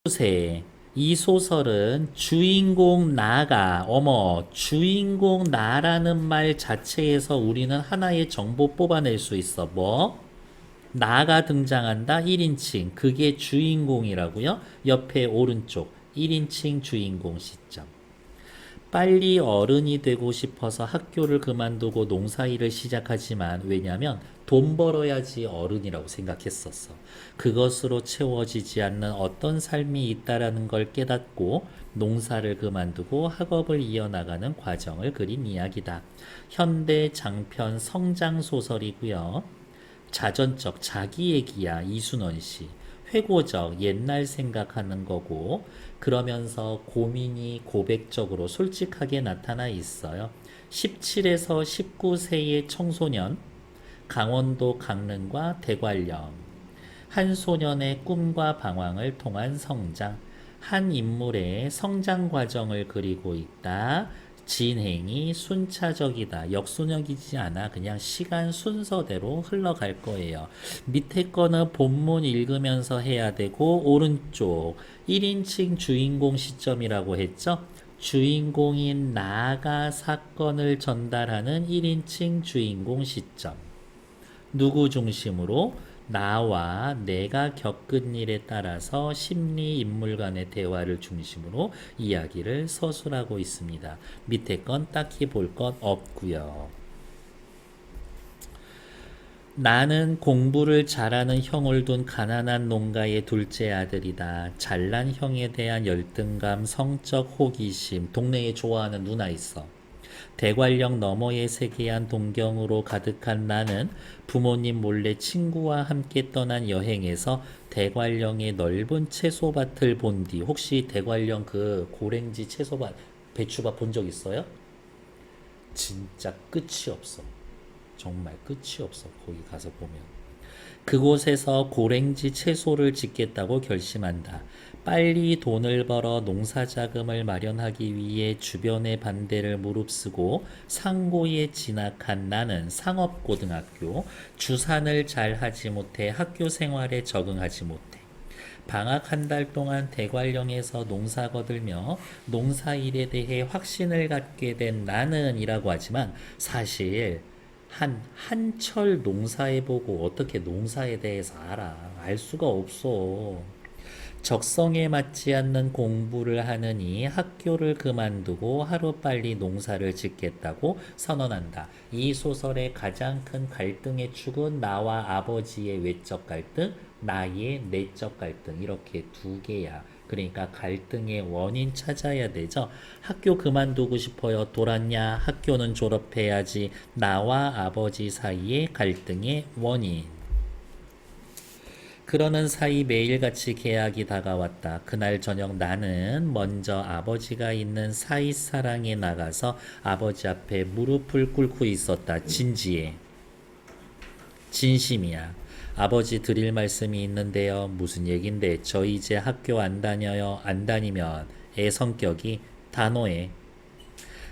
세. 이 소설은 주인공 나가, 주인공 나라는 말 자체에서 우리는 하나의 정보 뽑아낼 수 있어. 뭐? 나가 등장한다. 1인칭. 그게 주인공이라고요. 옆에 오른쪽. 1인칭 주인공 시점. 빨리 어른이 되고 싶어서 학교를 그만두고 농사일을 시작하지만 왜냐면 돈 벌어야지 어른이라고 생각했었어. 그것으로 채워지지 않는 어떤 삶이 있다라는 걸 깨닫고 농사를 그만두고 학업을 이어나가는 과정을 그린 이야기다. 현대 장편 성장 소설이고요. 자전적 자기 얘기야. 이순원 씨. 회고적 옛날 생각하는 거고 그러면서 고민이 고백적으로 솔직하게 나타나 있어요. 17에서 19세의 청소년 강원도 강릉과 대관령 한 소년의 꿈과 방황을 통한 성장 한 인물의 성장 과정을 그리고 있다. 진행이 순차적이다. 역순역이지 않아 그냥 시간 순서대로 흘러갈 거예요. 밑에 거는 본문 읽으면서 해야 되고 오른쪽 1인칭 주인공 시점이라고 했죠. 주인공인 나가 사건을 전달하는 1인칭 주인공 시점. 누구 중심으로? 나와 내가 겪은 일에 따라서 심리 인물 간의 대화를 중심으로 이야기를 서술하고 있습니다. 밑에 건 딱히 볼 것 없고요. 나는 공부를 잘하는 형을 둔 가난한 농가의 둘째 아들이다. 잘난 형에 대한 열등감, 성적 호기심, 동네에 좋아하는 누나 있어. 대관령 너머의 세계한 동경으로 가득한 나는 부모님 몰래 친구와 함께 떠난 여행에서 대관령의 넓은 채소밭을 본 뒤 혹시 대관령 그 고랭지 채소밭 배추밭 본 적 있어요? 진짜 끝이 없어. 정말 끝이 없어. 거기 가서 보면. 그곳에서 고랭지 채소를 짓겠다고 결심한다. 빨리 돈을 벌어 농사자금을 마련하기 위해 주변의 반대를 무릅쓰고 상고에 진학한 나는 상업고등학교 주산을 잘 하지 못해 학교 생활에 적응하지 못해 방학 한 달 동안 대관령에서 농사 거들며 농사일에 대해 확신을 갖게 된 나는 이라고 하지만 사실 한철 농사해보고 어떻게 농사에 대해서 알아? 알 수가 없어. 적성에 맞지 않는 공부를 하느니 학교를 그만두고 하루빨리 농사를 짓겠다고 선언한다. 이 소설의 가장 큰 갈등의 축은 나와 아버지의 외적 갈등, 나의 내적 갈등 이렇게 두 개야. 그러니까 갈등의 원인 찾아야 되죠. 학교 그만두고 싶어요. 돌았냐? 학교는 졸업해야지. 나와 아버지 사이의 갈등의 원인. 그러는 사이 매일같이 계약이 다가왔다. 그날 저녁 나는 먼저 아버지가 있는 사이사랑에 나가서 아버지 앞에 무릎을 꿇고 있었다. 진지해. 진심이야. 아버지 드릴 말씀이 있는데요. 무슨 얘긴데 저 이제 학교 안 다녀요. 안 다니면 애 성격이 단호해.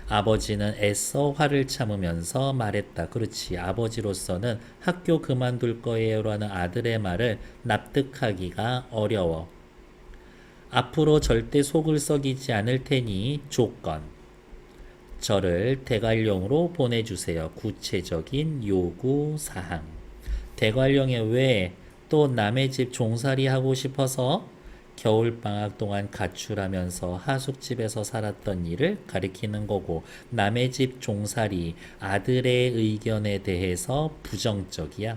아버지는 애써 화를 참으면서 말했다. 그렇지. 아버지로서는 학교 그만둘 거예요라는 아들의 말을 납득하기가 어려워. 앞으로 절대 속을 썩이지 않을 테니 조건. 저를 대관령으로 보내주세요. 구체적인 요구 사항. 대관령에 왜 또 남의 집 종살이 하고 싶어서 겨울방학 동안 가출하면서 하숙집에서 살았던 일을 가리키는 거고 남의 집 종살이 아들의 의견에 대해서 부정적이야.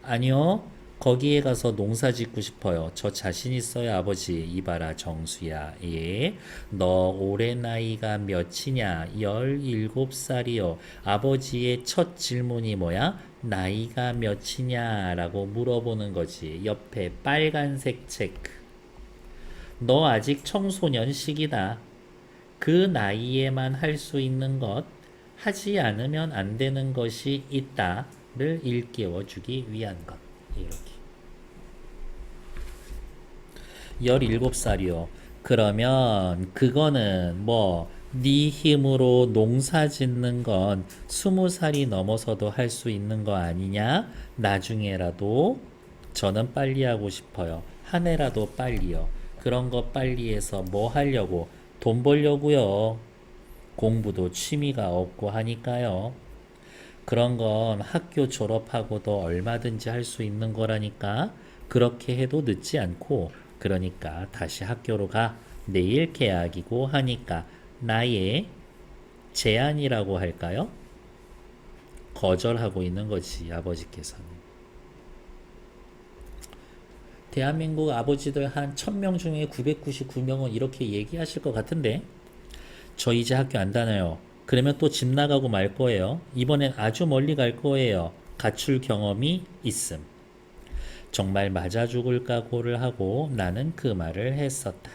아니요. 거기에 가서 농사 짓고 싶어요. 저 자신 있어요, 아버지. 이봐라, 정수야. 예. 너 올해 나이가 몇이냐? 17살이요. 아버지의 첫 질문이 뭐야? 나이가 몇이냐? 라고 물어보는 거지. 옆에 빨간색 체크. 너 아직 청소년 시기다. 그 나이에만 할 수 있는 것, 하지 않으면 안 되는 것이 있다를 일깨워 주기 위한 것. 이렇게. 17살이요. 그러면 그거는 네 힘으로 농사 짓는 건 20살이 넘어서도 할 수 있는 거 아니냐? 나중에라도 저는 빨리 하고 싶어요. 한 해라도 빨리요. 그런 거 빨리 해서 뭐 하려고? 돈 벌려고요. 공부도 취미가 없고 하니까요. 그런 건 학교 졸업하고도 얼마든지 할 수 있는 거라니까. 그렇게 해도 늦지 않고, 그러니까 다시 학교로 가. 내일 개학이고 하니까 나의 제안이라고 할까요? 거절하고 있는 거지, 아버지께서는. 대한민국 아버지들 한 1000명 중에 999명은 이렇게 얘기하실 것 같은데, 저 이제 학교 안 다녀요. 그러면 또 집 나가고 말 거예요. 이번엔 아주 멀리 갈 거예요. 가출 경험이 있음. 정말 맞아 죽을 각오를 하고 나는 그 말을 했었다.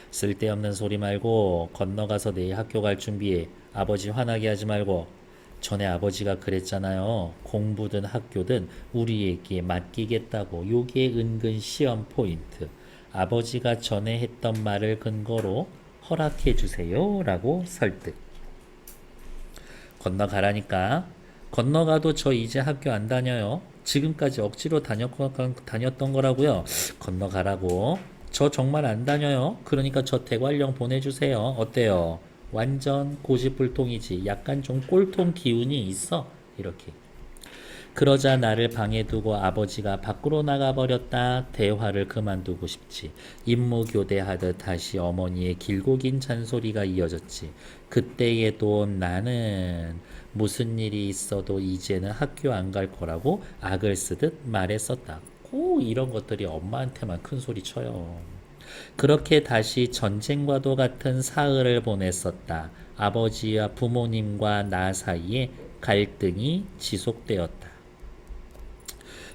쓸데없는 소리 말고 건너가서 내일 학교 갈 준비해. 아버지 화나게 하지 말고. 전에 아버지가 그랬잖아요. 공부든 학교든 우리에게 맡기겠다고. 요게 은근 시험 포인트. 아버지가 전에 했던 말을 근거로 허락해 주세요 라고 설득. 건너가라니까. 건너가도 저 이제 학교 안 다녀요. 지금까지 억지로 다녔던 거라고요. 건너가라고. 저 정말 안 다녀요. 그러니까 저 대관령 보내주세요. 어때요? 완전 고집불통이지. 약간 좀 꼴통 기운이 있어. 이렇게. 그러자 나를 방에 두고 아버지가 밖으로 나가버렸다. 대화를 그만두고 싶지. 임무교대하듯 다시 어머니의 길고 긴 잔소리가 이어졌지. 그때에도 나는 무슨 일이 있어도 이제는 학교 안 갈 거라고 악을 쓰듯 말했었다. 꼭 이런 것들이 엄마한테만 큰 소리 쳐요. 그렇게 다시 전쟁과도 같은 사흘을 보냈었다. 아버지와 부모님과 나 사이에 갈등이 지속되었다.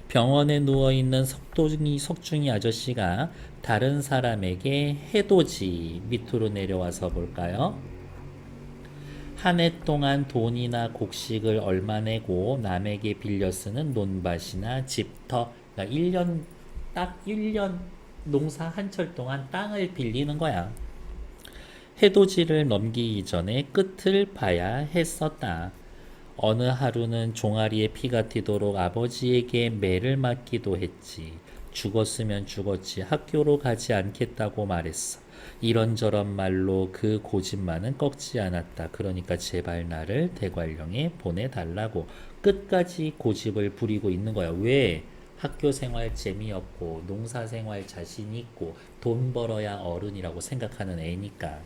병원에 누워있는 석중이 아저씨가 다른 사람에게 해돋이 밑으로 내려와서 볼까요? 한 해 동안 돈이나 곡식을 얼마 내고 남에게 빌려 쓰는 논밭이나 집터. 그러니까 1년, 딱 1년 농사 한철 동안 땅을 빌리는 거야. 해돋이를 넘기기 전에 끝을 봐야 했었다. 어느 하루는 종아리에 피가 튀도록 아버지에게 매를 맞기도 했지. 죽었으면 죽었지 학교로 가지 않겠다고 말했어. 이런저런 말로 그 고집만은 꺾지 않았다. 그러니까 제발 나를 대관령에 보내달라고 끝까지 고집을 부리고 있는 거야. 왜? 학교 생활 재미없고 농사 생활 자신 있고 돈 벌어야 어른이라고 생각하는 애니까.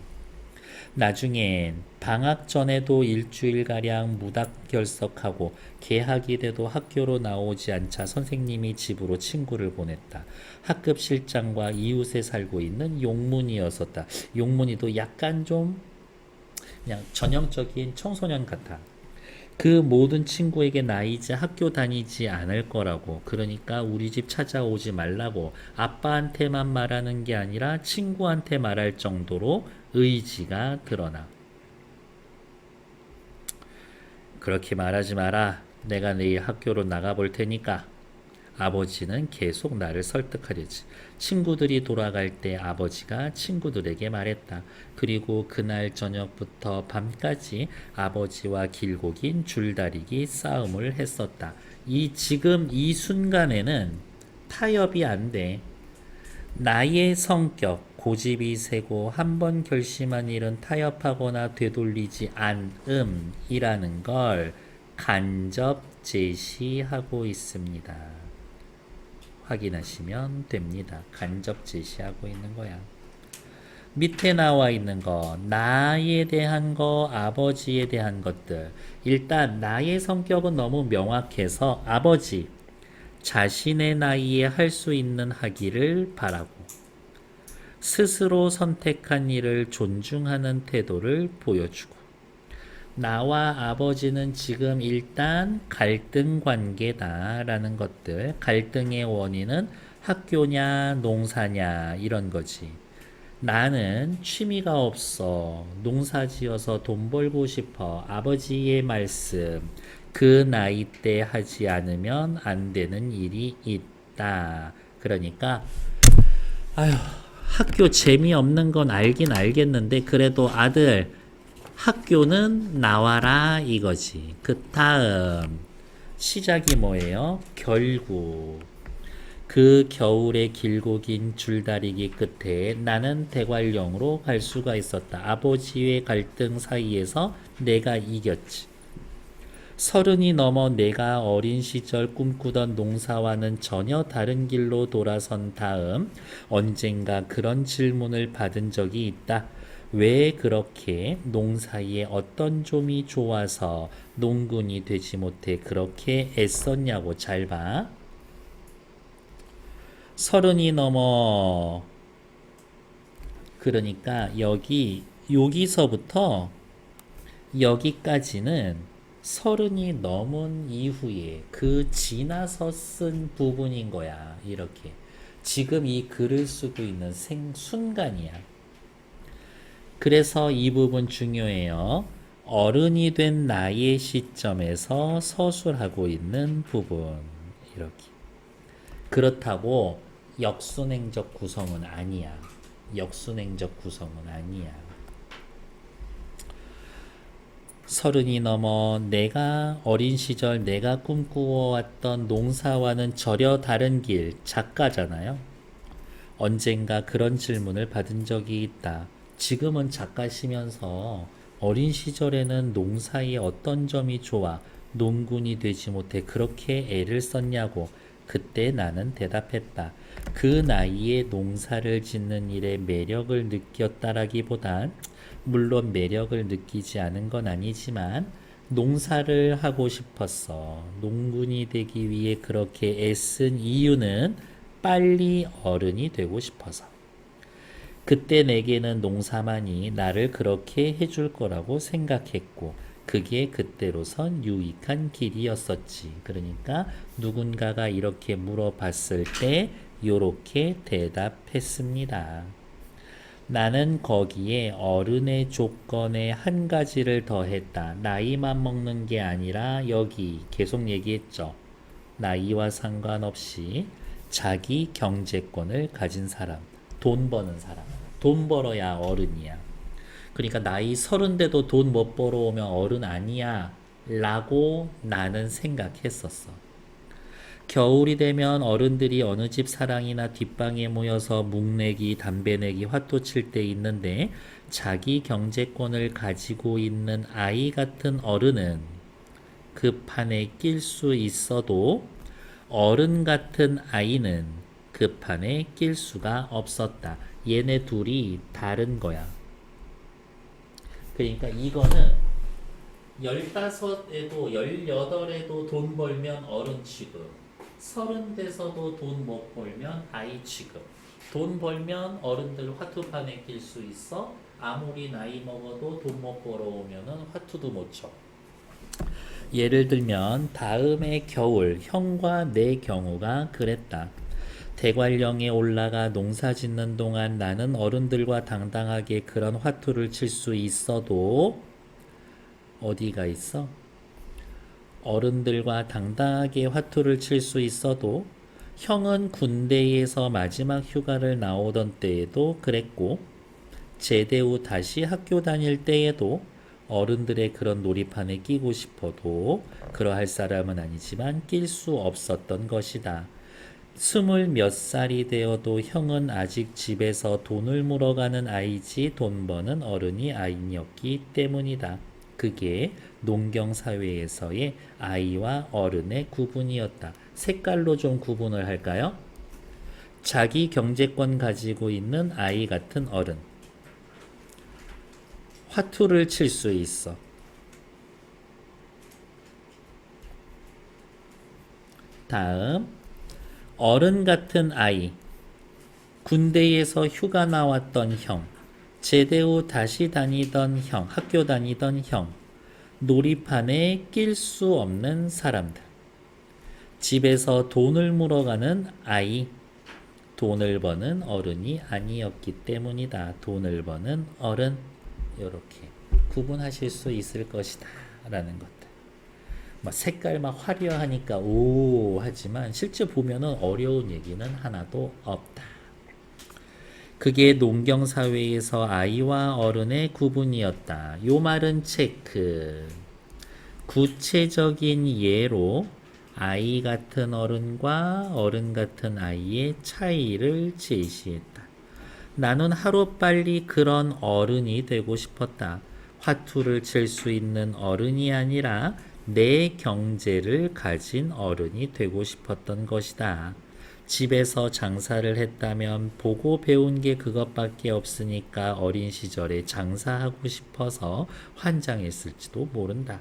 나중엔 방학 전에도 일주일가량 무닥결석하고 개학이 돼도 학교로 나오지 않자 선생님이 집으로 친구를 보냈다. 학급 실장과 이웃에 살고 있는 용문이었었다. 용문이도 약간 좀 그냥 전형적인 청소년 같아. 그 모든 친구에게 나 이제 학교 다니지 않을 거라고. 그러니까 우리 집 찾아오지 말라고. 아빠한테만 말하는 게 아니라 친구한테 말할 정도로 의지가 드러나. 그렇게 말하지 마라. 내가 내일 학교로 나가볼 테니까. 아버지는 계속 나를 설득하려지. 친구들이 돌아갈 때 아버지가 친구들에게 말했다. 그리고 그날 저녁부터 밤까지 아버지와 길고 긴 줄다리기 싸움을 했었다. 지금 이 순간에는 타협이 안 돼. 나의 성격, 고집이 세고 한 번 결심한 일은 타협하거나 되돌리지 않음이라는 걸 간접 제시하고 있습니다. 확인하시면 됩니다. 간접 제시하고 있는 거야. 밑에 나와 있는 거, 나에 대한 거, 아버지에 대한 것들. 일단 나의 성격은 너무 명확해서 아버지, 자신의 나이에 할 수 있는 하기를 바라고 스스로 선택한 일을 존중하는 태도를 보여주고, 나와 아버지는 지금 일단 갈등 관계다라는 것들. 갈등의 원인은 학교냐 농사냐 이런 거지. 나는 취미가 없어. 농사 지어서 돈 벌고 싶어. 아버지의 말씀. 그 나이 때 하지 않으면 안 되는 일이 있다. 그러니까 아휴, 학교 재미없는 건 알긴 알겠는데 그래도 아들 학교는 나와라 이거지. 그 다음 시작이 뭐예요? 결국. 그 겨울의 길고 긴 줄다리기 끝에 나는 대관령으로 갈 수가 있었다. 아버지의 갈등 사이에서 내가 이겼지. 30이 넘어 내가 어린 시절 꿈꾸던 농사와는 전혀 다른 길로 돌아선 다음 언젠가 그런 질문을 받은 적이 있다. 왜 그렇게 농사에 어떤 점이 좋아서 농군이 되지 못해 그렇게 애썼냐고. 잘 봐. 30이 넘어, 그러니까 여기서부터 여기까지는 30이 넘은 이후에 그 지나서 쓴 부분인 거야. 이렇게 지금 이 글을 쓰고 있는 순간이야. 그래서 이 부분 중요해요. 어른이 된 나의 시점에서 서술하고 있는 부분. 이렇게. 그렇다고 역순행적 구성은 아니야. 역순행적 구성은 아니야. 30이 넘어 내가 어린 시절 내가 꿈꾸어왔던 농사와는 전혀 다른 길. 작가잖아요. 언젠가 그런 질문을 받은 적이 있다. 지금은 작가시면서 어린 시절에는 농사의 어떤 점이 좋아 농군이 되지 못해 그렇게 애를 썼냐고. 그때 나는 대답했다. 그 나이에 농사를 짓는 일에 매력을 느꼈다라기보단, 물론 매력을 느끼지 않은 건 아니지만 농사를 하고 싶었어. 농군이 되기 위해 그렇게 애쓴 이유는 빨리 어른이 되고 싶어서. 그때 내게는 농사만이 나를 그렇게 해줄 거라고 생각했고 그게 그때로선 유익한 길이었었지. 그러니까 누군가가 이렇게 물어봤을 때 요렇게 대답했습니다. 나는 거기에 어른의 조건에 한 가지를 더했다. 나이만 먹는 게 아니라 여기 계속 얘기했죠. 나이와 상관없이 자기 경제권을 가진 사람, 돈 버는 사람. 돈 벌어야 어른이야. 그러니까 나이 30대도 돈 못 벌어오면 어른 아니야 라고 나는 생각했었어. 겨울이 되면 어른들이 어느 집 사랑이나 뒷방에 모여서 묵내기, 담배 내기, 화투 칠 때 있는데 자기 경제권을 가지고 있는 아이 같은 어른은 그 판에 낄 수 있어도 어른 같은 아이는 그 판에 낄 수가 없었다. 얘네 둘이 다른 거야. 그러니까 이거는 15에도 18에도 돈 벌면 어른 취급, 30대서도 돈 못 벌면 아이 취급. 돈 벌면 어른들 화투판에 낄 수 있어. 아무리 나이 먹어도 돈 못 벌어오면은 화투도 못 쳐. 예를 들면 다음해 겨울 형과 내 경우가 그랬다. 대관령에 올라가 농사 짓는 동안 나는 어른들과 당당하게 그런 화투를 칠 수 있어도 어디가 있어? 어른들과 당당하게 화투를 칠 수 있어도 형은 군대에서 마지막 휴가를 나오던 때에도 그랬고 제대 후 다시 학교 다닐 때에도 어른들의 그런 놀이판에 끼고 싶어도 그러할 사람은 아니지만 낄 수 없었던 것이다. 20몇 살이 되어도 형은 아직 집에서 돈을 물어가는 아이지 돈 버는 어른이 아니었기 때문이다. 그게 농경사회에서의 아이와 어른의 구분이었다. 색깔로 좀 구분을 할까요? 자기 경제권 가지고 있는 아이 같은 어른. 화투를 칠 수 있어. 다음 어른 같은 아이. 군대에서 휴가 나왔던 형. 제대 후 다시 다니던 형, 학교 다니던 형. 놀이판에 낄 수 없는 사람들. 집에서 돈을 물어가는 아이. 돈을 버는 어른이 아니었기 때문이다. 돈을 버는 어른. 이렇게 구분하실 수 있을 것이다 라는 것들. 막 색깔 막 화려하니까 오 하지만 실제 보면은 어려운 얘기는 하나도 없다. 그게 농경사회에서 아이와 어른의 구분이었다. 요 말은 체크. 구체적인 예로 아이 같은 어른과 어른 같은 아이의 차이를 제시했다. 나는 하루빨리 그런 어른이 되고 싶었다. 화투를 칠 수 있는 어른이 아니라 내 경제를 가진 어른이 되고 싶었던 것이다. 집에서 장사를 했다면 보고 배운 게 그것밖에 없으니까 어린 시절에 장사하고 싶어서 환장했을지도 모른다.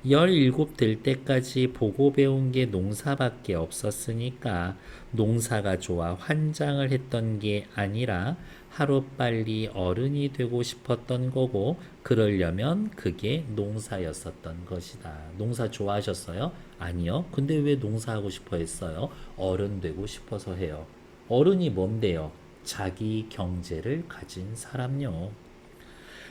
17 될 때까지 보고 배운 게 농사밖에 없었으니까 농사가 좋아 환장을 했던 게 아니라 하루빨리 어른이 되고 싶었던 거고, 그러려면 그게 농사였었던 것이다. 농사 좋아하셨어요? 아니요. 근데 왜 농사하고 싶어 했어요? 어른 되고 싶어서 해요. 어른이 뭔데요? 자기 경제를 가진 사람요.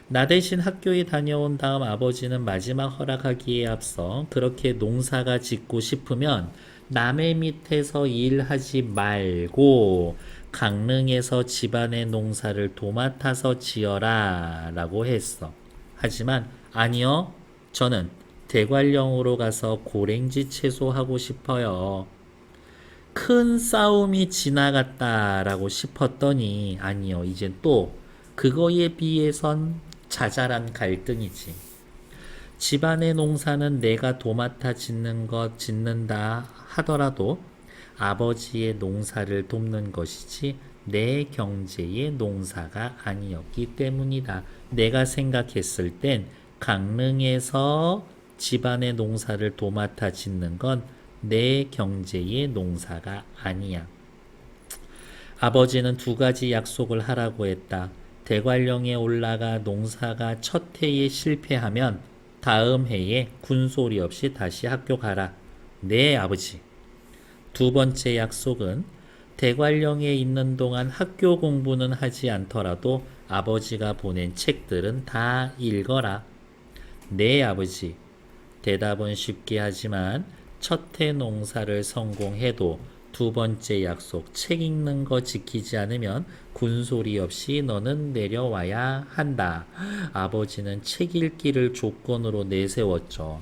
나 대신 학교에 다녀온 다음 아버지는 마지막 허락하기에 앞서 그렇게 농사가 짓고 싶으면 남의 밑에서 일하지 말고 강릉에서 집안의 농사를 도맡아서 지어라 라고 했어. 하지만 아니요, 저는 대관령으로 가서 고랭지 채소하고 싶어요. 큰 싸움이 지나갔다라고 싶었더니 아니요, 이젠 또 그거에 비해선 자잘한 갈등이지. 집안의 농사는 내가 도맡아 짓는다 하더라도 아버지의 농사를 돕는 것이지 내 경제의 농사가 아니었기 때문이다. 내가 생각했을 땐 강릉에서 집안의 농사를 도맡아 짓는 건 내 경제의 농사가 아니야. 아버지는 2가지 약속을 하라고 했다. 대관령에 올라가 농사가 첫 해에 실패하면 다음 해에 군소리 없이 다시 학교 가라. 네, 아버지. 2번째 약속은 대관령에 있는 동안 학교 공부는 하지 않더라도 아버지가 보낸 책들은 다 읽어라. 네, 아버지. 대답은 쉽게 하지만 첫 해 농사를 성공해도 2번째 약속 책 읽는 거 지키지 않으면 군소리 없이 너는 내려와야 한다. 아버지는 책 읽기를 조건으로 내세웠죠.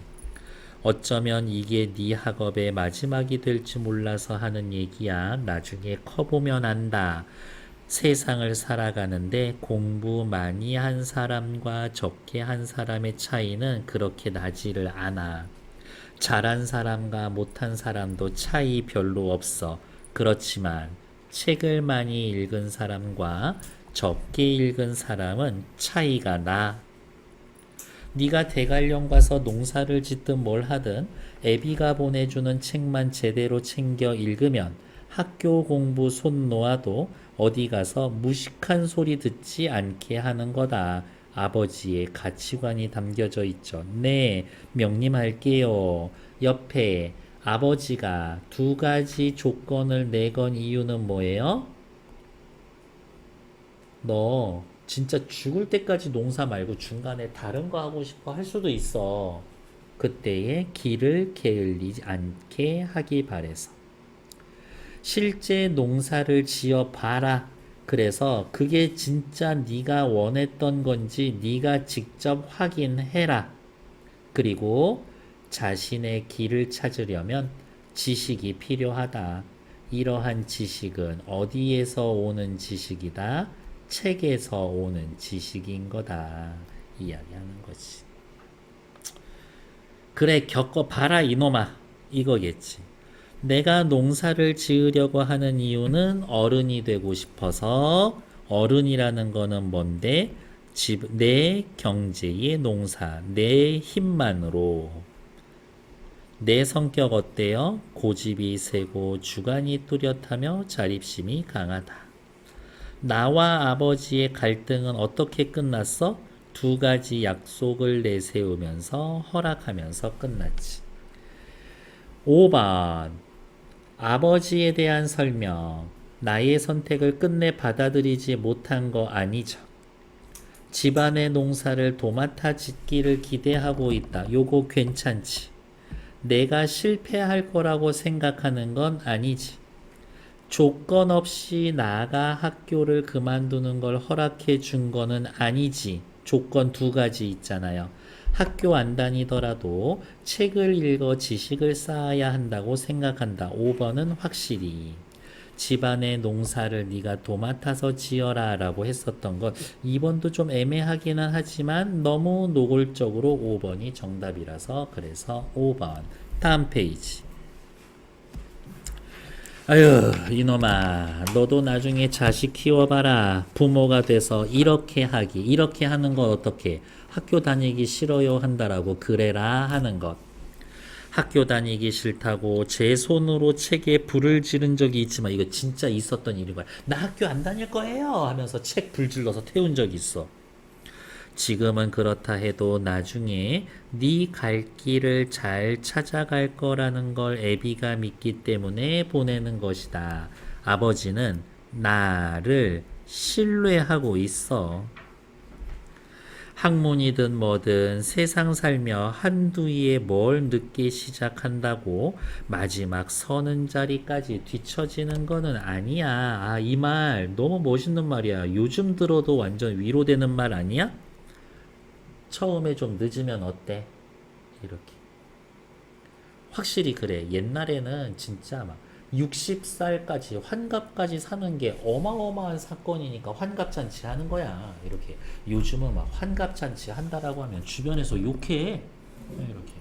어쩌면 이게 네 학업의 마지막이 될지 몰라서 하는 얘기야. 나중에 커보면 안다. 세상을 살아가는데 공부 많이 한 사람과 적게 한 사람의 차이는 그렇게 나지를 않아. 잘한 사람과 못한 사람도 차이 별로 없어. 그렇지만 책을 많이 읽은 사람과 적게 읽은 사람은 차이가 나. 네가 대관령 가서 농사를 짓든 뭘 하든 애비가 보내주는 책만 제대로 챙겨 읽으면 학교 공부 손 놓아도 어디 가서 무식한 소리 듣지 않게 하는 거다. 아버지의 가치관이 담겨져 있죠. 네, 명림할게요. 옆에 아버지가 2가지 조건을 내건 이유는 뭐예요? 너 진짜 죽을 때까지 농사 말고 중간에 다른 거 하고 싶어 할 수도 있어. 그때에 길을 게을리지 않게 하기 바래서. 실제 농사를 지어 봐라. 그래서 그게 진짜 네가 원했던 건지 네가 직접 확인해라. 그리고 자신의 길을 찾으려면 지식이 필요하다. 이러한 지식은 어디에서 오는 지식이다? 책에서 오는 지식인 거다. 이야기하는 거지. 그래, 겪어봐라 이놈아. 이거겠지. 내가 농사를 지으려고 하는 이유는 어른이 되고 싶어서. 어른이라는 거는 뭔데? 내 경제의 농사, 내 힘만으로. 내 성격 어때요? 고집이 세고 주관이 뚜렷하며 자립심이 강하다. 나와 아버지의 갈등은 어떻게 끝났어? 2가지 약속을 내세우면서 허락하면서 끝났지. 5번. 아버지에 대한 설명. 나의 선택을 끝내 받아들이지 못한 거 아니죠. 집안의 농사를 도맡아 짓기를 기대하고 있다. 요거 괜찮지. 내가 실패할 거라고 생각하는 건 아니지. 조건 없이 나가 학교를 그만두는 걸 허락해 준 거는 아니지. 조건 2가지 있잖아요. 학교 안 다니더라도 책을 읽어 지식을 쌓아야 한다고 생각한다. 5번은 확실히. 집안의 농사를 네가 도맡아서 지어라 라고 했었던 것. 2번도 좀 애매하기는 하지만 너무 노골적으로 5번이 정답이라서 그래서 5번. 다음 페이지. 아유, 이놈아, 너도 나중에 자식 키워봐라. 부모가 돼서 이렇게 하기, 이렇게 하는 건 어떻게? 학교 다니기 싫어요 한다라고 그래라 하는 것. 학교 다니기 싫다고 제 손으로 책에 불을 지른 적이 있지만 이거 진짜 있었던 일인 거야. 나 학교 안 다닐 거예요 하면서 책 불질러서 태운 적이 있어. 지금은 그렇다 해도 나중에 네 갈 길을 잘 찾아갈 거라는 걸 애비가 믿기 때문에 보내는 것이다. 아버지는 나를 신뢰하고 있어. 학문이든 뭐든 세상 살며 한두 이에 뭘 늦게 시작한다고 마지막 서는 자리까지 뒤처지는 거는 아니야. 아, 이 말 너무 멋있는 말이야. 요즘 들어도 완전 위로되는 말 아니야? 처음에 좀 늦으면 어때? 이렇게. 확실히 그래. 옛날에는 진짜 막 60살까지 환갑까지 사는 게 어마어마한 사건이니까 환갑잔치 하는 거야. 이렇게. 요즘은 막 환갑잔치 한다라고 하면 주변에서 욕해. 이렇게.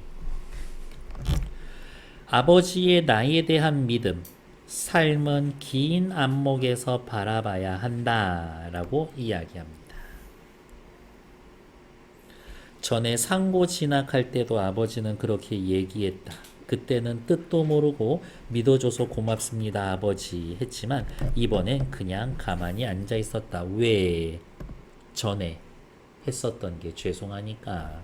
아버지의 나에 대한 믿음. 삶은 긴 안목에서 바라봐야 한다라고 이야기합니다. 전에 상고 진학할 때도 아버지는 그렇게 얘기했다. 그때는 뜻도 모르고 믿어줘서 고맙습니다 아버지 했지만 이번엔 그냥 가만히 앉아 있었다. 왜? 전에 했었던 게 죄송하니까.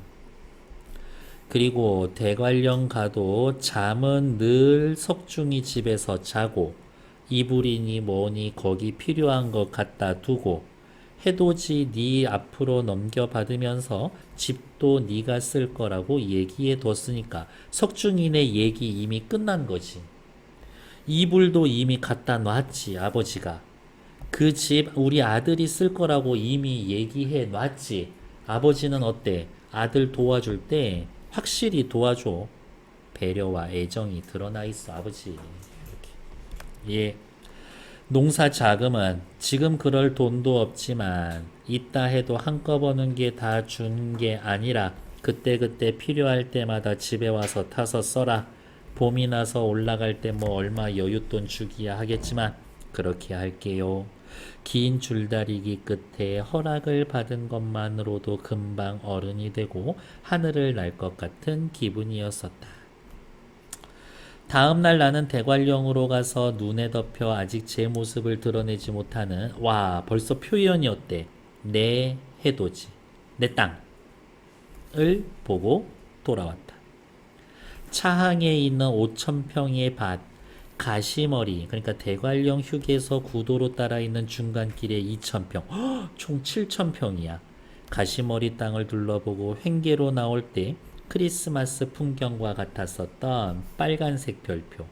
그리고 대관령 가도 잠은 늘 석중이 집에서 자고 이불이니 뭐니 거기 필요한 것 갖다 두고 해돋이 네 앞으로 넘겨받으면서 집도 네가 쓸 거라고 얘기해 뒀으니까 석중이네 얘기 이미 끝난 거지. 이불도 이미 갖다 놨지 아버지가. 그 집 우리 아들이 쓸 거라고 이미 얘기해 놨지. 아버지는 어때? 아들 도와줄 때 확실히 도와줘. 배려와 애정이 드러나 있어 아버지. 이렇게. 예. 농사 자금은 지금 그럴 돈도 없지만 있다 해도 한꺼번에 게 다 준 게 아니라 그때그때 필요할 때마다 집에 와서 타서 써라. 봄이 나서 올라갈 때 뭐 얼마 여윳돈 주기야 하겠지만 그렇게 할게요. 긴 줄다리기 끝에 허락을 받은 것만으로도 금방 어른이 되고 하늘을 날 것 같은 기분이었었다. 다음날 나는 대관령으로 가서 눈에 덮여 아직 제 모습을 드러내지 못하는 와 벌써 표현이 어때? 내 해돋이 내 땅을 보고 돌아왔다. 차항에 있는 5,000평의 밭 가시머리 그러니까 대관령 휴게소 구도로 따라 있는 중간길에 2,000평 총 7,000평이야. 가시머리 땅을 둘러보고 횡계로 나올 때 크리스마스 풍경과 같았었던 빨간색 별표.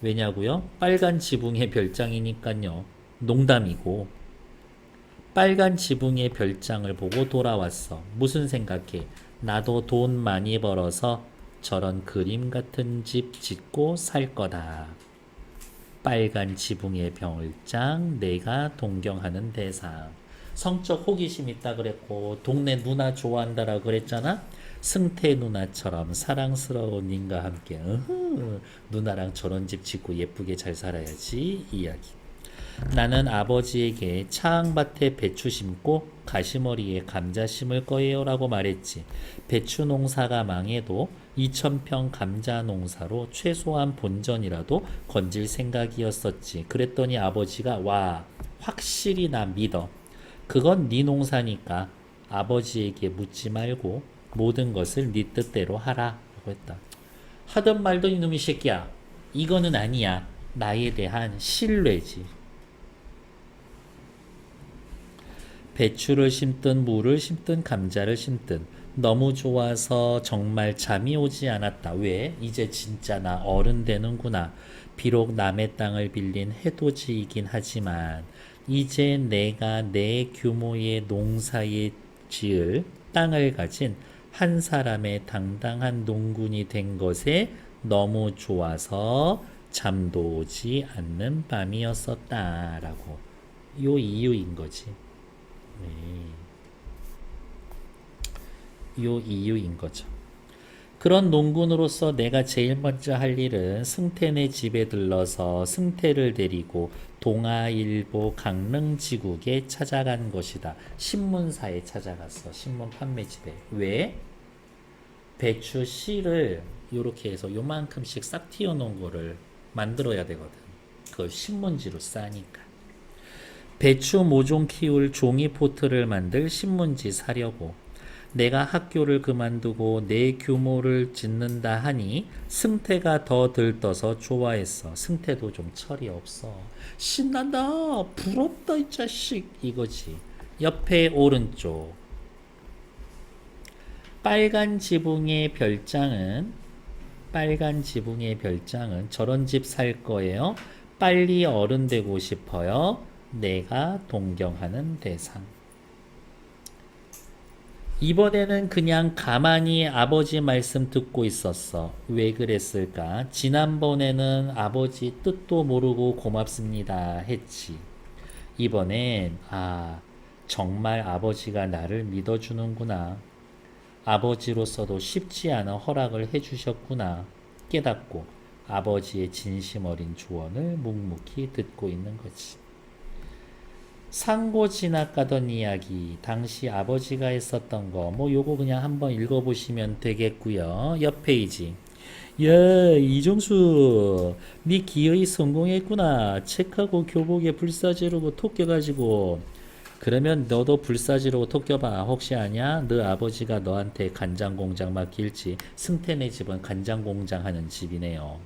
왜냐고요? 빨간 지붕의 별장이니까요. 농담이고. 빨간 지붕의 별장을 보고 돌아왔어. 무슨 생각해? 나도 돈 많이 벌어서 저런 그림 같은 집 짓고 살 거다. 빨간 지붕의 별장, 내가 동경하는 대상. 성적 호기심 있다 그랬고 동네 누나 좋아한다라고 그랬잖아. 승태 누나처럼 사랑스러운 님과 함께 누나랑 저런 집 짓고 예쁘게 잘 살아야지 이야기. 나는 아버지에게 차항밭에 배추 심고 가시머리에 감자 심을 거예요 라고 말했지. 배추 농사가 망해도 2,000평 감자 농사로 최소한 본전이라도 건질 생각이었었지. 그랬더니 아버지가 와 확실히 나 믿어. 그건 네 농사니까 아버지에게 묻지 말고 모든 것을 네 뜻대로 하라 라고 했다. 하던 말던 이놈의 새끼야. 이거는 아니야. 나에 대한 신뢰지. 배추를 심든 무를 심든 감자를 심든 너무 좋아서 정말 잠이 오지 않았다. 왜? 이제 진짜 나 어른 되는구나. 비록 남의 땅을 빌린 해돋이이긴 하지만 이제 내가 내 규모의 농사에 지을 땅을 가진 한 사람의 당당한 농군이 된 것에 너무 좋아서 잠도 오지 않는 밤이었었다라고. 요 이유인 거지. 네. 요 이유인 거죠. 그런 농군으로서 내가 제일 먼저 할 일은 승태네 집에 들러서 승태를 데리고 동아일보 강릉지국에 찾아간 것이다. 신문사에 찾아갔어. 신문 판매집에. 왜? 배추 씨를 요렇게 해서 요만큼씩 싹 튀어놓은 거를 만들어야 되거든. 그걸 신문지로 싸니까. 배추 모종 키울 종이 포트를 만들 신문지 사려고. 내가 학교를 그만두고 내 규모를 짓는다 하니 승태가 더 들떠서 좋아했어. 승태도 좀 철이 없어. 신난다. 부럽다 이 자식. 이거지. 옆에 오른쪽. 빨간 지붕의 별장은 저런 집 살 거예요. 빨리 어른 되고 싶어요. 내가 동경하는 대상. 이번에는 그냥 가만히 아버지 말씀 듣고 있었어. 왜 그랬을까? 지난번에는 아버지 뜻도 모르고 고맙습니다 했지. 이번엔 정말 아버지가 나를 믿어주는구나. 아버지로서도 쉽지 않은 허락을 해주셨구나 깨닫고 아버지의 진심 어린 조언을 묵묵히 듣고 있는 거지. 상고 지나가던 이야기, 당시 아버지가 했었던 거, 요거 그냥 한번 읽어보시면 되겠고요. 옆 페이지. 야, 이종수, 니 기어이 성공했구나. 책하고 교복에 불사 지르고 톡 껴가지고. 그러면 너도 불사 지르고 톡 껴봐. 혹시 아냐? 너 아버지가 너한테 간장 공장 맡길지. 승태네 집은 간장 공장 하는 집이네요.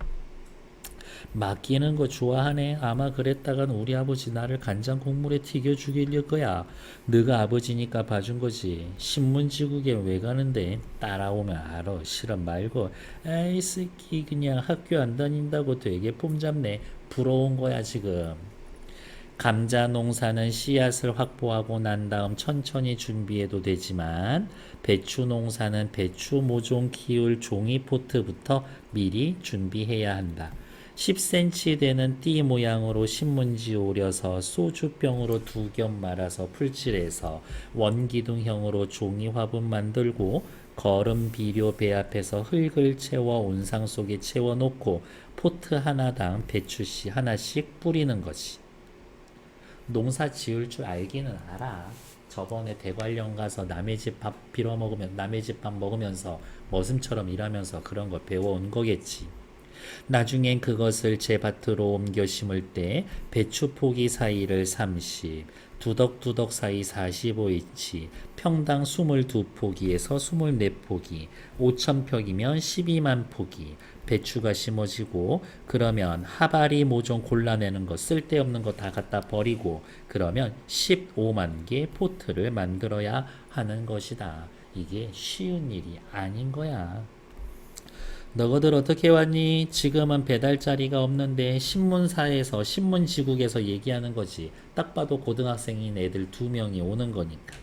맡기는 거 좋아하네. 아마 그랬다간 우리 아버지 나를 간장 국물에 튀겨 죽일 거야. 너가 아버지니까 봐준 거지. 신문지국에 왜 가는데? 따라오면 알아. 싫음 말고. 에이 새끼 그냥 학교 안 다닌다고 되게 폼잡네. 부러운 거야 지금. 감자 농사는 씨앗을 확보하고 난 다음 천천히 준비해도 되지만 배추 농사는 배추 모종 키울 종이 포트부터 미리 준비해야 한다. 10cm 되는 띠 모양으로 신문지 오려서 소주병으로 2겹 말아서 풀칠해서 원기둥형으로 종이 화분 만들고 거름 비료 배 앞에서 흙을 채워 온상 속에 채워놓고 포트 하나당 배추씨 하나씩 뿌리는 거지. 농사 지을 줄 알기는 알아. 저번에 대관령 가서 남의 집 밥 빌어먹으면 남의 집 밥 먹으면서 머슴처럼 일하면서 그런 걸 배워온 거겠지. 나중엔 그것을 제 밭으로 옮겨 심을 때 배추 포기 사이를 30, 두덕두덕 사이 45인치, 평당 22포기에서 24포기, 5,000평이면 12만 포기, 배추가 심어지고 그러면 하바리 모종 골라내는 거 쓸데없는 거 다 갖다 버리고 그러면 15만 개 포트를 만들어야 하는 것이다. 이게 쉬운 일이 아닌 거야. 너희들 어떻게 왔니? 지금은 배달 자리가 없는데 신문사에서 신문지국에서 얘기하는 거지. 딱 봐도 고등학생인 애들 2명이 오는 거니까.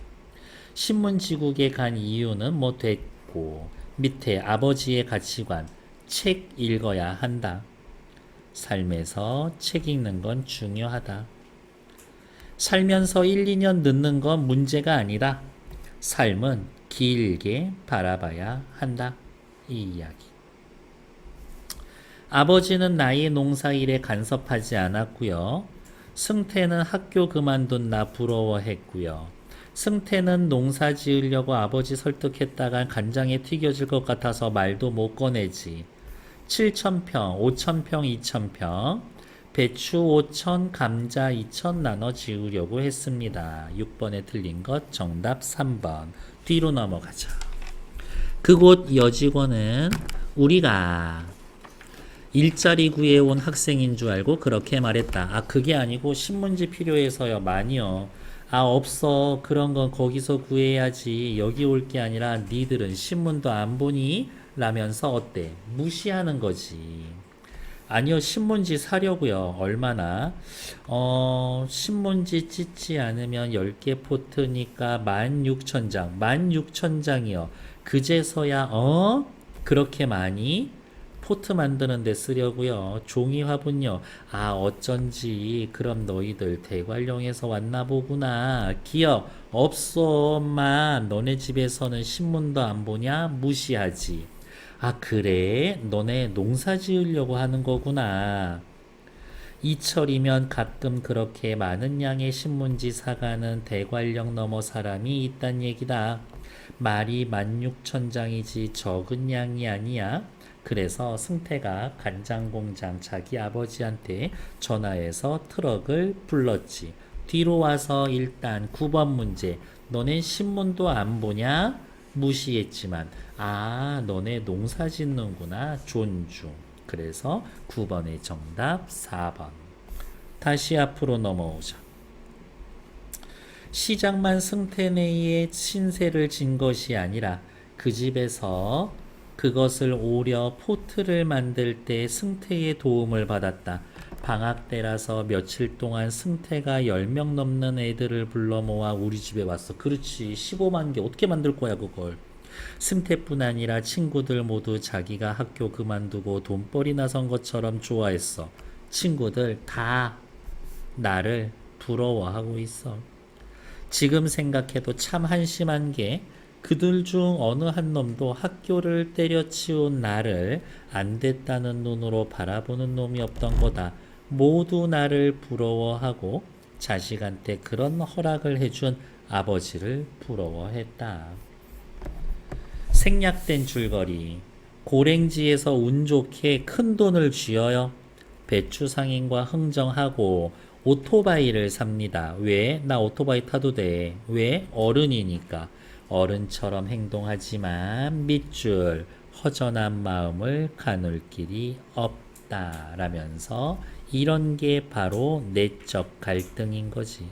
신문지국에 간 이유는 뭐 됐고 밑에 아버지의 가치관 책 읽어야 한다. 삶에서 책 읽는 건 중요하다. 살면서 1, 2년 늦는 건 문제가 아니다. 삶은 길게 바라봐야 한다. 이 이야기. 아버지는 나의 농사일에 간섭하지 않았고요. 승태는 학교 그만둔 나 부러워했고요. 승태는 농사 지으려고 아버지 설득했다간 간장에 튀겨질 것 같아서 말도 못 꺼내지. 7,000평, 5,000평, 2,000평, 배추 5,000, 감자 2,000 나눠 지으려고 했습니다. 6번에 틀린 것 정답 3번. 뒤로 넘어가자. 그곳 여직원은 우리가 일자리 구해온 학생인 줄 알고 그렇게 말했다. 그게 아니고 신문지 필요해서요. 많이요. 없어. 그런 건 거기서 구해야지. 여기 올 게 아니라 니들은 신문도 안 보니? 라면서 어때? 무시하는 거지. 아니요, 신문지 사려고요. 얼마나? 신문지 찢지 않으면 10개 포트니까 16,000장. 16,000장이요. 그제서야, 그렇게 많이? 포트 만드는 데 쓰려고요. 종이 화분요. 아, 어쩐지 그럼 너희들 대관령에서 왔나 보구나. 기억 없어, 엄마. 너네 집에서는 신문도 안 보냐? 무시하지. 아, 그래? 너네 농사 지으려고 하는 거구나. 이철이면 가끔 그렇게 많은 양의 신문지 사가는 대관령 너머 사람이 있단 얘기다. 말이 16,000장이지 적은 양이 아니야. 그래서 승태가 간장공장 자기 아버지한테 전화해서 트럭을 불렀지. 뒤로 와서 일단 9번 문제. 너넨 신문도 안 보냐? 무시했지만, 아, 너네 농사 짓는구나. 존중. 그래서 9번의 정답 4번. 다시 앞으로 넘어오자. 시장만 승태네의 신세를 진 것이 아니라 그 집에서 그것을 오려 포트를 만들 때 승태의 도움을 받았다. 방학 때라서 며칠 동안 승태가 10명 넘는 애들을 불러 모아 우리 집에 왔어. 그렇지. 15만 개 어떻게 만들 거야 그걸. 승태뿐 아니라 친구들 모두 자기가 학교 그만두고 돈벌이 나선 것처럼 좋아했어. 친구들 다 나를 부러워하고 있어. 지금 생각해도 참 한심한 게 그들 중 어느 한 놈도 학교를 때려치운 나를 안 됐다는 눈으로 바라보는 놈이 없던 거다. 모두 나를 부러워하고 자식한테 그런 허락을 해준 아버지를 부러워했다. 생략된 줄거리. 고랭지에서 운 좋게 큰 돈을 쥐어요. 배추상인과 흥정하고 오토바이를 삽니다. 왜? 나 오토바이 타도 돼. 왜? 어른이니까. 어른처럼 행동하지만 밑줄 허전한 마음을 가눌 길이 없다 라면서 이런 게 바로 내적 갈등인 거지.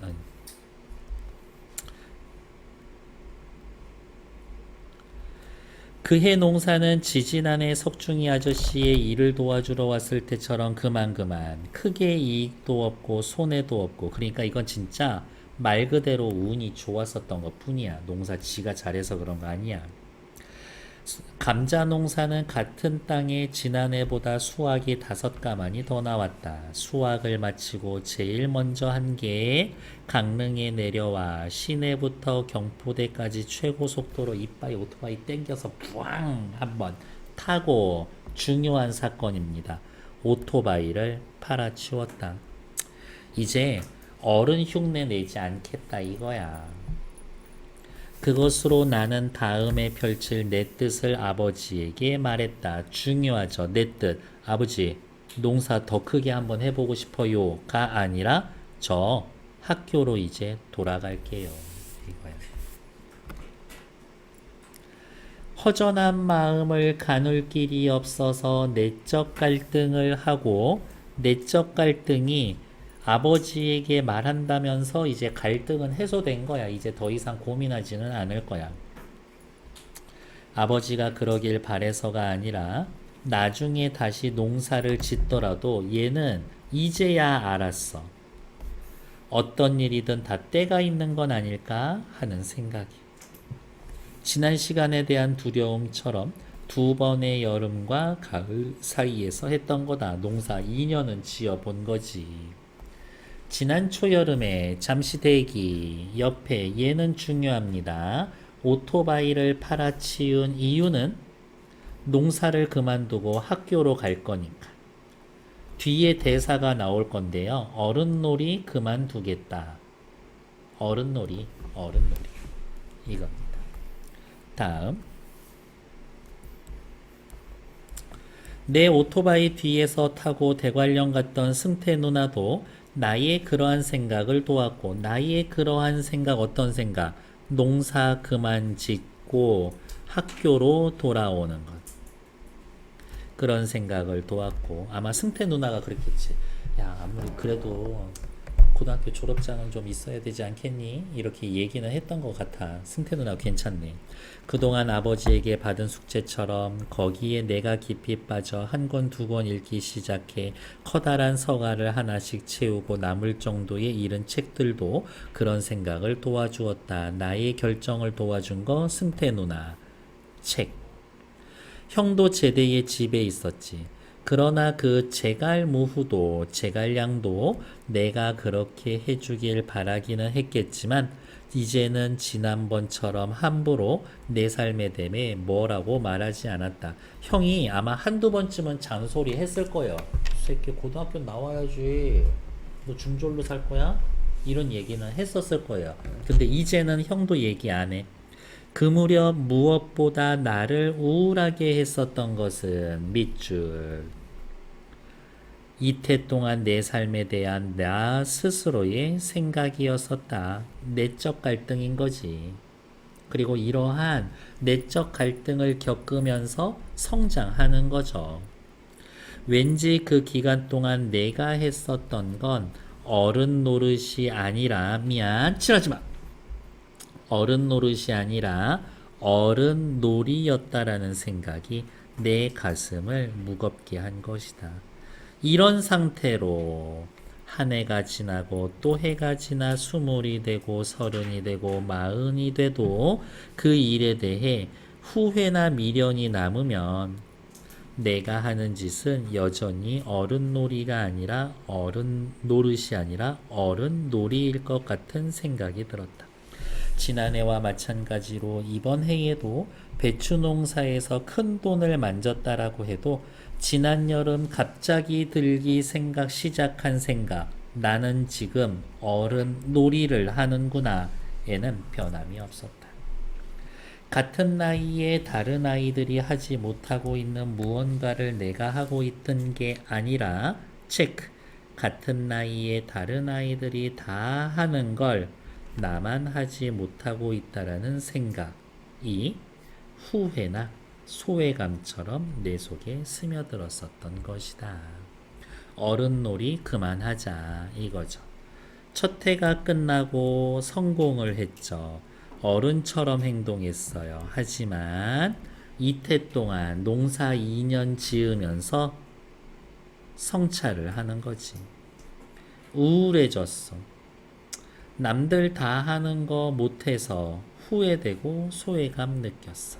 그해 농사는 지지난해 석중이 아저씨의 일을 도와주러 왔을 때처럼 그만 크게 이익도 없고 손해도 없고, 그러니까 이건 진짜 말 그대로 운이 좋았었던 것 뿐이야. 농사 지가 잘해서 그런 거 아니야. 감자 농사는 같은 땅에 지난해보다 수확이 5가만이 더 나왔다. 수확을 마치고 제일 먼저 한 게 강릉에 내려와 시내부터 경포대까지 최고 속도로 이빠이 오토바이 땡겨서 부앙 한번 타고 중요한 사건입니다. 오토바이를 팔아치웠다. 이제 어른 흉내 내지 않겠다 이거야. 그것으로 나는 다음에 펼칠 내 뜻을 아버지에게 말했다. 중요하죠. 내 뜻. 아버지, 농사 더 크게 한번 해보고 싶어요. 가 아니라 저 학교로 이제 돌아갈게요. 이거야. 허전한 마음을 가눌 길이 없어서 내적 갈등을 하고, 내적 갈등이 아버지에게 말한다면서 이제 갈등은 해소된 거야. 이제 더 이상 고민하지는 않을 거야. 아버지가 그러길 바래서가 아니라 나중에 다시 농사를 짓더라도 얘는 이제야 알았어. 어떤 일이든 다 때가 있는 건 아닐까 하는 생각이. 지난 시간에 대한 두려움처럼 2번의 여름과 가을 사이에서 했던 거다. 농사 2년은 지어본 거지. 지난 초여름에 잠시 대기 옆에 얘는 중요합니다. 오토바이를 팔아치운 이유는 농사를 그만두고 학교로 갈 거니까. 뒤에 대사가 나올 건데요. 어른놀이 그만두겠다. 어른놀이 이겁니다. 다음. 내 오토바이 뒤에서 타고 대관령 갔던 승태 누나도 나의 그러한 생각을 도왔고, 나의 그러한 생각 어떤 생각? 농사 그만 짓고 학교로 돌아오는 것. 그런 생각을 도왔고, 아마 승태 누나가 그랬겠지. 야, 아무리 그래도 고등학교 졸업장은 좀 있어야 되지 않겠니? 이렇게 얘기는 했던 것 같아. 승태 누나 괜찮네. 그동안 아버지에게 받은 숙제처럼 거기에 내가 깊이 빠져 한 권, 두 권 읽기 시작해 커다란 서가를 하나씩 채우고 남을 정도의 이른 책들도 그런 생각을 도와주었다. 나의 결정을 도와준 거 승태 누나. 책. 형도 제대의 집에 있었지. 그러나 그 제갈무후도 제갈량도 내가 그렇게 해주길 바라기는 했겠지만 이제는 지난번처럼 함부로 내 삶에 대해 뭐라고 말하지 않았다. 형이 아마 한두 번쯤은 잔소리 했을 거예요. 이 새끼 고등학교 나와야지. 너 중졸로 살 거야? 이런 얘기는 했었을 거예요. 근데 이제는 형도 얘기 안 해. 그 무렵 무엇보다 나를 우울하게 했었던 것은 밑줄. 이태 동안 내 삶에 대한 나 스스로의 생각이었었다. 내적 갈등인 거지. 그리고 이러한 내적 갈등을 겪으면서 성장하는 거죠. 왠지 그 기간 동안 내가 했었던 건 어른 노릇이 아니라, 미안, 칠하지 마. 어른 노릇이 아니라 어른 놀이였다라는 생각이 내 가슴을 무겁게 한 것이다. 이런 상태로 한 해가 지나고 또 해가 지나 20이 되고 30이 되고 40이 돼도 그 일에 대해 후회나 미련이 남으면 내가 하는 짓은 여전히 어른 놀이가 아니라 어른 노릇이 아니라 어른 놀이일 것 같은 생각이 들었다. 지난해와 마찬가지로 이번 해에도 배추 농사에서 큰 돈을 만졌다라고 해도 지난 여름 갑자기 들기 시작한 생각, 나는 지금 어른 놀이를 하는구나 에는 변함이 없었다. 같은 나이에 다른 아이들이 하지 못하고 있는 무언가를 내가 하고 있던 게 아니라 체크, 같은 나이에 다른 아이들이 다 하는 걸 나만 하지 못하고 있다라는 생각이 후회나 소외감처럼 내 속에 스며들었었던 것이다. 어른놀이 그만하자 이거죠. 첫 해가 끝나고 성공을 했죠. 어른처럼 행동했어요. 하지만 이태 동안 농사 2년 지으면서 성찰을 하는 거지. 우울해졌어. 남들 다 하는 거 못해서 후회되고 소외감 느꼈어.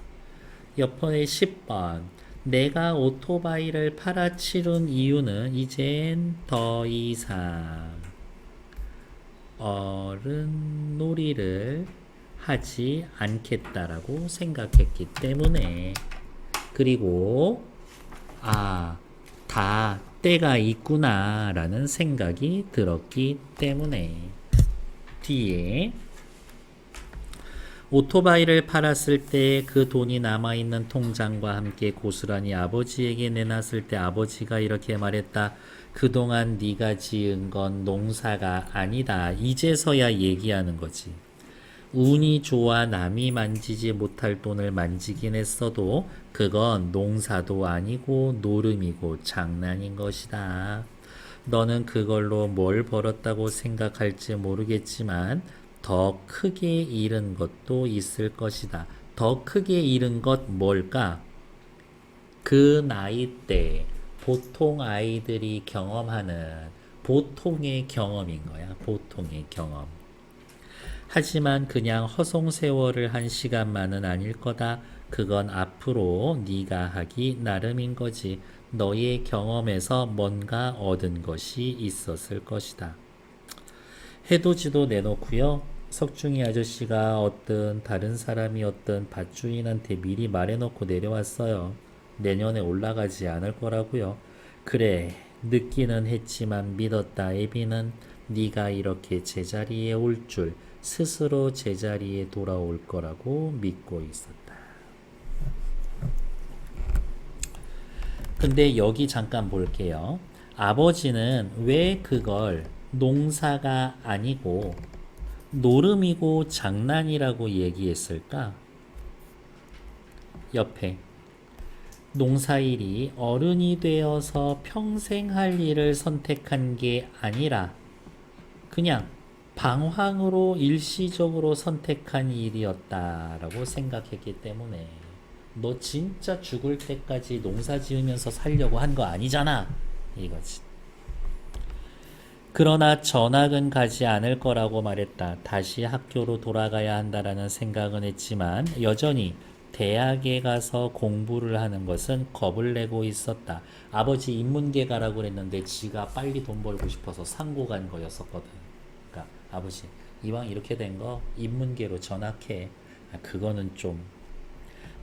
옆번에 10번. 내가 오토바이를 팔아치른 이유는 이젠 더 이상 어른 놀이를 하지 않겠다라고 생각했기 때문에, 그리고 다 때가 있구나 라는 생각이 들었기 때문에. 뒤에 오토바이를 팔았을 때 그 돈이 남아있는 통장과 함께 고스란히 아버지에게 내놨을 때 아버지가 이렇게 말했다. 그동안 네가 지은 건 농사가 아니다. 이제서야 얘기하는 거지. 운이 좋아 남이 만지지 못할 돈을 만지긴 했어도 그건 농사도 아니고 노름이고 장난인 것이다. 너는 그걸로 뭘 벌었다고 생각할지 모르겠지만 더 크게 잃은 것도 있을 것이다. 더 크게 잃은 것 뭘까? 그 나이 때 보통 아이들이 경험하는 보통의 경험인 거야. 보통의 경험. 하지만 그냥 허송세월을 한 시간만은 아닐 거다. 그건 앞으로 네가 하기 나름인 거지. 너의 경험에서 뭔가 얻은 것이 있었을 것이다. 해돋이도 내놓고요. 석중이 아저씨가 어떤 다른 사람이 어떤 밭주인한테 미리 말해놓고 내려왔어요. 내년에 올라가지 않을 거라고요. 그래, 늦기는 했지만 믿었다. 애비는 네가 이렇게 제자리에 올 줄, 스스로 제자리에 돌아올 거라고 믿고 있었다. 근데 여기 잠깐 볼게요. 아버지는 왜 그걸 농사가 아니고 노름이고 장난이라고 얘기했을까? 옆에 농사일이 어른이 되어서 평생 할 일을 선택한 게 아니라 그냥 방황으로 일시적으로 선택한 일이었다라고 생각했기 때문에 너 진짜 죽을 때까지 농사 지으면서 살려고 한 거 아니잖아. 이거지. 그러나 전학은 가지 않을 거라고 말했다. 다시 학교로 돌아가야 한다라는 생각은 했지만 여전히 대학에 가서 공부를 하는 것은 겁을 내고 있었다. 아버지 인문계 가라고 그랬는데 지가 빨리 돈 벌고 싶어서 상고 간 거였었거든. 그러니까 아버지 이왕 이렇게 된 거 인문계로 전학해. 그거는 좀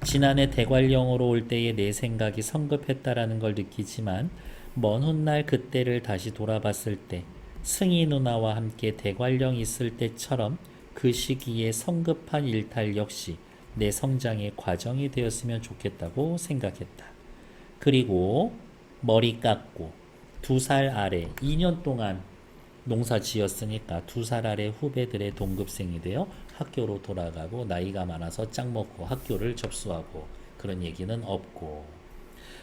지난해 대관령으로 올 때의 내 생각이 성급했다라는 걸 느끼지만 먼 훗날 그때를 다시 돌아봤을 때 승희 누나와 함께 대관령 있을 때처럼 그 시기에 성급한 일탈 역시 내 성장의 과정이 되었으면 좋겠다고 생각했다. 그리고 머리 깎고 2살 아래 2년 동안 농사 지었으니까 2살 아래 후배들의 동급생이 되어 학교로 돌아가고 나이가 많아서 짝 먹고 학교를 접수하고 그런 얘기는 없고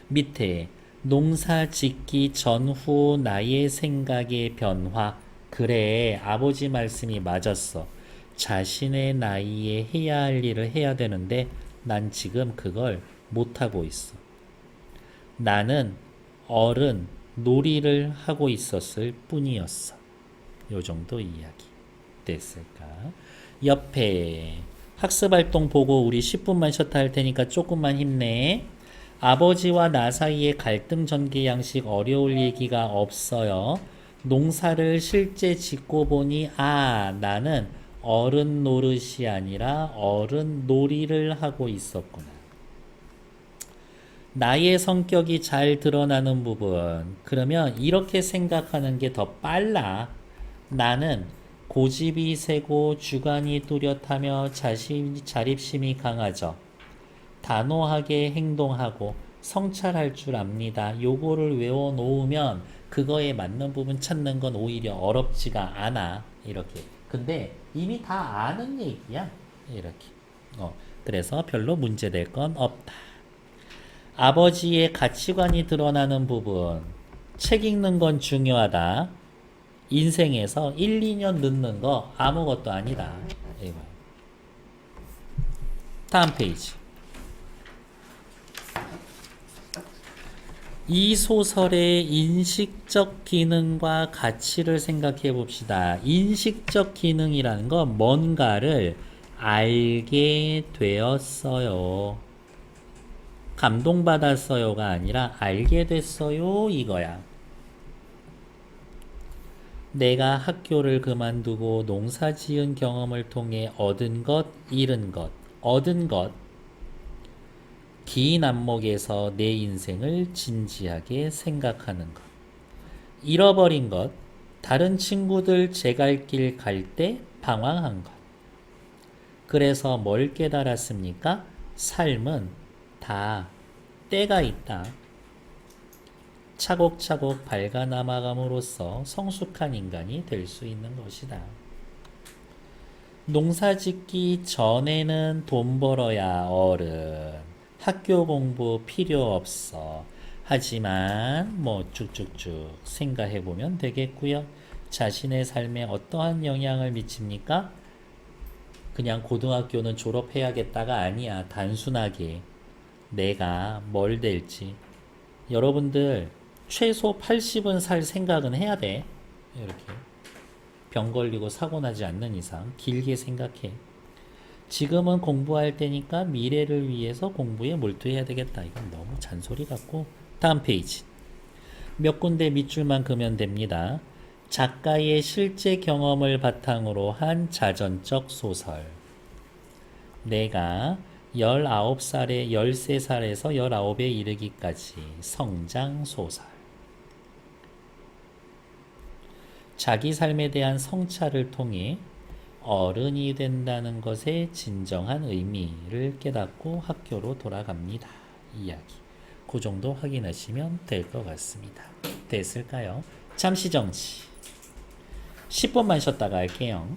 밑에 농사 짓기 전후 나의 생각의 변화. 그래, 아버지 말씀이 맞았어. 자신의 나이에 해야 할 일을 해야 되는데 난 지금 그걸 못하고 있어. 나는 어른 놀이를 하고 있었을 뿐이었어. 요 정도 이야기 됐을까? 옆에 학습활동 보고 우리 10분만 쉬었다 할 테니까 조금만 힘내. 아버지와 나 사이에 갈등 전개 양식 어려울 얘기가 없어요. 농사를 실제 짓고 보니 나는 어른 노릇이 아니라 어른 놀이를 하고 있었구나. 나의 성격이 잘 드러나는 부분. 그러면 이렇게 생각하는 게 더 빨라. 나는 고집이 세고 주관이 뚜렷하며 자립심이 강하죠. 단호하게 행동하고 성찰할 줄 압니다. 요거를 외워놓으면 그거에 맞는 부분 찾는 건 오히려 어렵지가 않아. 이렇게. 근데 이미 다 아는 얘기야. 이렇게. 그래서 별로 문제될 건 없다. 아버지의 가치관이 드러나는 부분. 책 읽는 건 중요하다. 인생에서 1, 2년 늦는 거 아무것도 아니다. 이거. 다음 페이지. 이 소설의 인식적 기능과 가치를 생각해 봅시다. 인식적 기능이라는 건 뭔가를 알게 되었어요. 감동받았어요가 아니라 알게 됐어요 이거야. 내가 학교를 그만두고 농사 지은 경험을 통해 얻은 것, 잃은 것, 얻은 것, 긴 안목에서 내 인생을 진지하게 생각하는 것. 잃어버린 것, 다른 친구들 제갈길 갈 때 방황한 것. 그래서 뭘 깨달았습니까? 삶은 다 때가 있다. 차곡차곡 밝아 남아감으로써 성숙한 인간이 될 수 있는 것이다. 농사 짓기 전에는 돈 벌어야 어른. 학교 공부 필요 없어. 하지만 뭐 쭉쭉쭉 생각해 보면 되겠고요. 자신의 삶에 어떠한 영향을 미칩니까? 그냥 고등학교는 졸업해야겠다가 아니야. 단순하게 내가 뭘 될지. 여러분들 최소 80은 살 생각은 해야 돼. 이렇게 병 걸리고 사고 나지 않는 이상 길게 생각해. 지금은 공부할 때니까 미래를 위해서 공부에 몰두해야 되겠다. 이건 너무 잔소리 같고. 다음 페이지. 몇 군데 밑줄만 그으면 됩니다. 작가의 실제 경험을 바탕으로 한 자전적 소설. 내가 19살에 13살에서 19에 이르기까지 성장 소설. 자기 삶에 대한 성찰을 통해 어른이 된다는 것의 진정한 의미를 깨닫고 학교로 돌아갑니다. 이야기. 그 정도 확인하시면 될 것 같습니다. 됐을까요? 잠시 정지. 10분만 쉬었다가 할게요.